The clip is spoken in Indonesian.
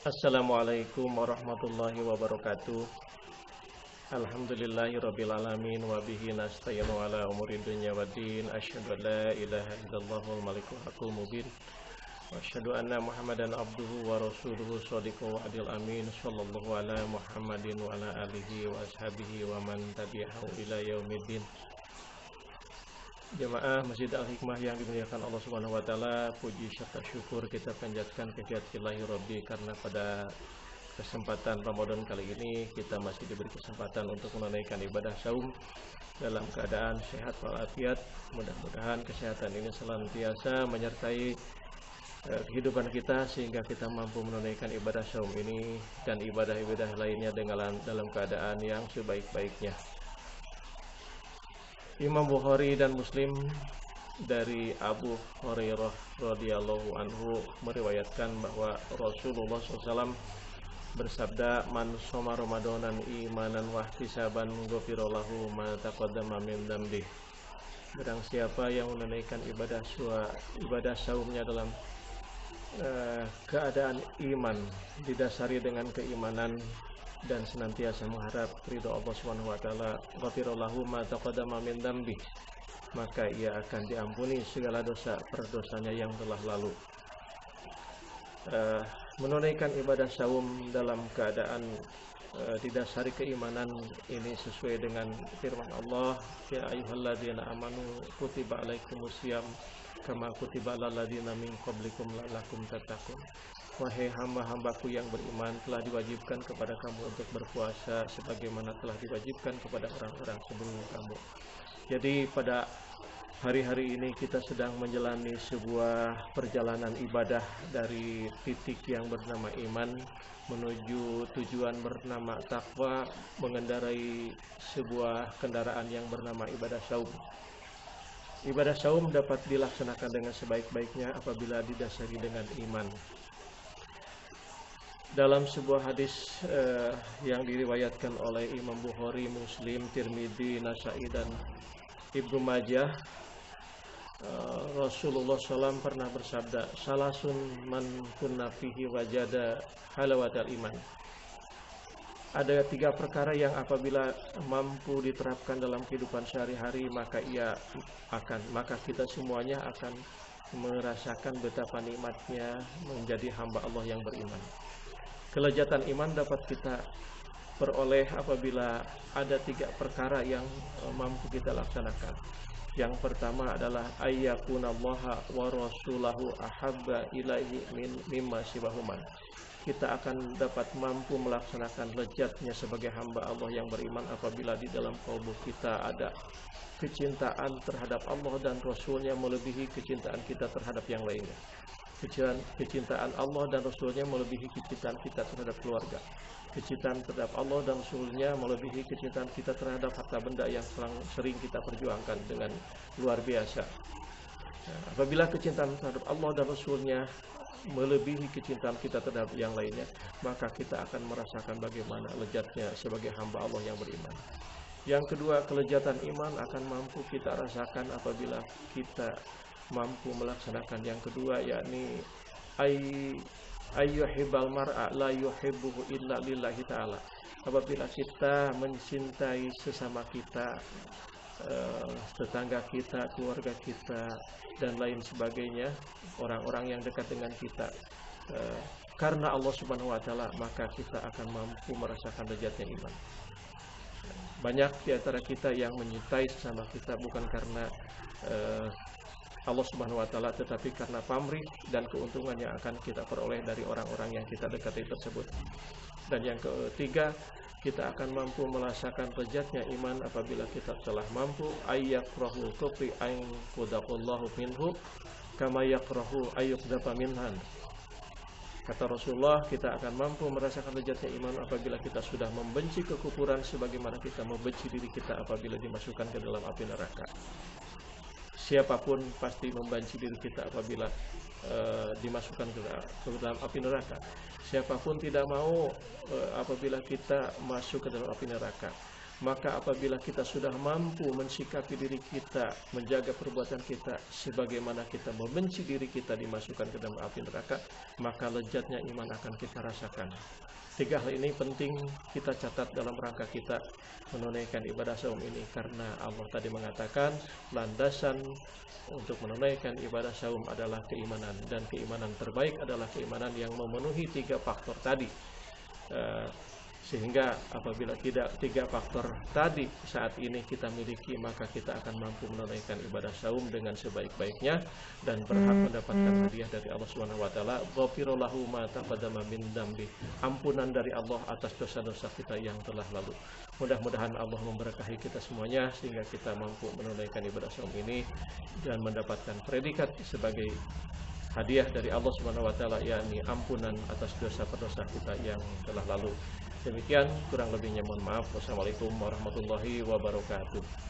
Assalamualaikum warahmatullahi wabarakatuh. Alhamdulillahirabbil alamin wa bihi nasta'inu ala umuri dunya waddin. Asyhadu an la ilaha illallahul malikul haqqul mubin. Wa asyhadu anna Muhammadan abduhu wa rasuluhu shadiqul wa'dil amin. Sallallahu ala Muhammadin wa ala alihi wa ashabihi wa man tabi'ahu ila yaumiddin. Jemaah Masjid Al-Hikmah yang dimuliakan Allah Subhanahu wa taala, puji serta syukur kita panjatkan kehadirat Rabbi karena pada kesempatan Ramadan kali ini kita masih diberi kesempatan untuk menunaikan ibadah saum dalam keadaan sehat walafiat. Mudah-mudahan kesehatan ini senantiasa menyertai kehidupan kita sehingga kita mampu menunaikan ibadah saum ini dan ibadah-ibadah lainnya dalam keadaan yang sebaik-baiknya. Imam Bukhari dan Muslim dari Abu Hurairah radhiyallahu anhu meriwayatkan bahwa Rasulullah SAW bersabda, "Man shoma Ramadanan imanan wa ihtisaban ghufira lahu ma taqaddama min dzambi." Barang siapa yang menunaikan ibadah saumnya dalam keadaan iman, didasari dengan keimanan dan senantiasa mengharap ridha Allah Subhanahu wa taala, ghafira lahu ma taqaddama min dzambi, maka ia akan diampuni segala dosa perdosanya yang telah lalu. Menunaikan ibadah saum dalam keadaan didasari keimanan ini sesuai dengan firman Allah, ya ayyuhalladzina amanu kutiba alaikumusiyam kama kutiba alal ladzina min qablikum la'allakum tattaqun. Wahai hamba-hambaku yang beriman, telah diwajibkan kepada kamu untuk berpuasa sebagaimana telah diwajibkan kepada orang-orang sebelum kamu. Jadi pada hari-hari ini kita sedang menjalani sebuah perjalanan ibadah dari titik yang bernama iman menuju tujuan bernama takwa, mengendarai sebuah kendaraan yang bernama ibadah saum. Ibadah saum dapat dilaksanakan dengan sebaik-baiknya apabila didasari dengan iman. Dalam sebuah hadis yang diriwayatkan oleh Imam Bukhari, Muslim, Tirmidzi, Nasa'i dan Ibnu Majah, Rasulullah SAW pernah bersabda, "Salasun man kunna fihi wajada halawatal iman." Ada 3 perkara yang apabila mampu diterapkan dalam kehidupan sehari-hari, maka kita semuanya akan merasakan betapa nikmatnya menjadi hamba Allah yang beriman. Kelezatan iman dapat kita peroleh apabila ada 3 perkara yang mampu kita laksanakan. Yang pertama adalah ayyakunallaha wa rasulahu ahabba ilaihi mimma siwahuman. Kita akan dapat mampu melaksanakan lezatnya sebagai hamba Allah yang beriman apabila di dalam kalbu kita ada kecintaan terhadap Allah dan Rasulnya melebihi kecintaan kita terhadap yang lainnya. Kecintaan Allah dan Rasulnya melebihi kecintaan kita terhadap keluarga. Kecintaan terhadap Allah dan Rasulnya melebihi kecintaan kita terhadap harta benda yang sering kita perjuangkan dengan luar biasa. Apabila kecintaan terhadap Allah dan Rasulnya melebihi kecintaan kita terhadap yang lainnya, maka kita akan merasakan bagaimana lezatnya sebagai hamba Allah yang beriman. Yang kedua, kelezatan iman akan mampu kita rasakan apabila kita mampu melaksanakan yang kedua, yakni ayyuhibbal mar'a la yuhibbuhu illa lillahi ta'ala. Apabila kita mencintai sesama kita, tetangga kita, keluarga kita dan lain sebagainya, orang-orang yang dekat dengan kita, karena Allah Subhanahu wa taala, maka kita akan mampu merasakan lezatnya iman. Banyak di antara kita yang menyintai sesama kita bukan karena Allah Subhanahu wa taala, tetapi karena pamrih dan keuntungan yang akan kita peroleh dari orang-orang yang kita dekati tersebut. Dan yang ketiga, kita akan mampu merasakan lezatnya iman apabila kita telah mampu ayyakrahul kufri ain qadaqallahu minhu kama yakrahu ayyuqdafa minhan. Kata Rasulullah, kita akan mampu merasakan lezatnya iman apabila kita sudah membenci kekufuran sebagaimana kita membenci diri kita apabila dimasukkan ke dalam api neraka. Siapapun pasti membenci diri kita apabila dimasukkan ke dalam api neraka. Siapapun tidak mau apabila kita masuk ke dalam api neraka. Maka apabila kita sudah mampu mensikapi diri kita, menjaga perbuatan kita, sebagaimana kita membenci diri kita dimasukkan ke dalam api neraka, maka lezatnya iman akan kita rasakan. 3 hal ini penting kita catat dalam rangka kita menunaikan ibadah saum ini, karena Allah tadi mengatakan landasan untuk menunaikan ibadah saum adalah keimanan, dan keimanan terbaik adalah keimanan yang memenuhi 3 faktor tadi. Sehingga apabila tidak 3 faktor tadi saat ini kita miliki, maka kita akan mampu menunaikan ibadah saum dengan sebaik-baiknya dan berhak mendapatkan hadiah dari Allah Subhanahu wa taala, ghafirallahu ma taqaddama min dzambi, ampunan dari Allah atas dosa-dosa kita yang telah lalu. Mudah-mudahan Allah memberkahi kita semuanya sehingga kita mampu menunaikan ibadah saum ini dan mendapatkan predikat sebagai hadiah dari Allah Subhanahu wa taala, yakni ampunan atas dosa-dosa kita yang telah lalu. Demikian, kurang lebihnya mohon maaf. Wassalamualaikum warahmatullahi wabarakatuh.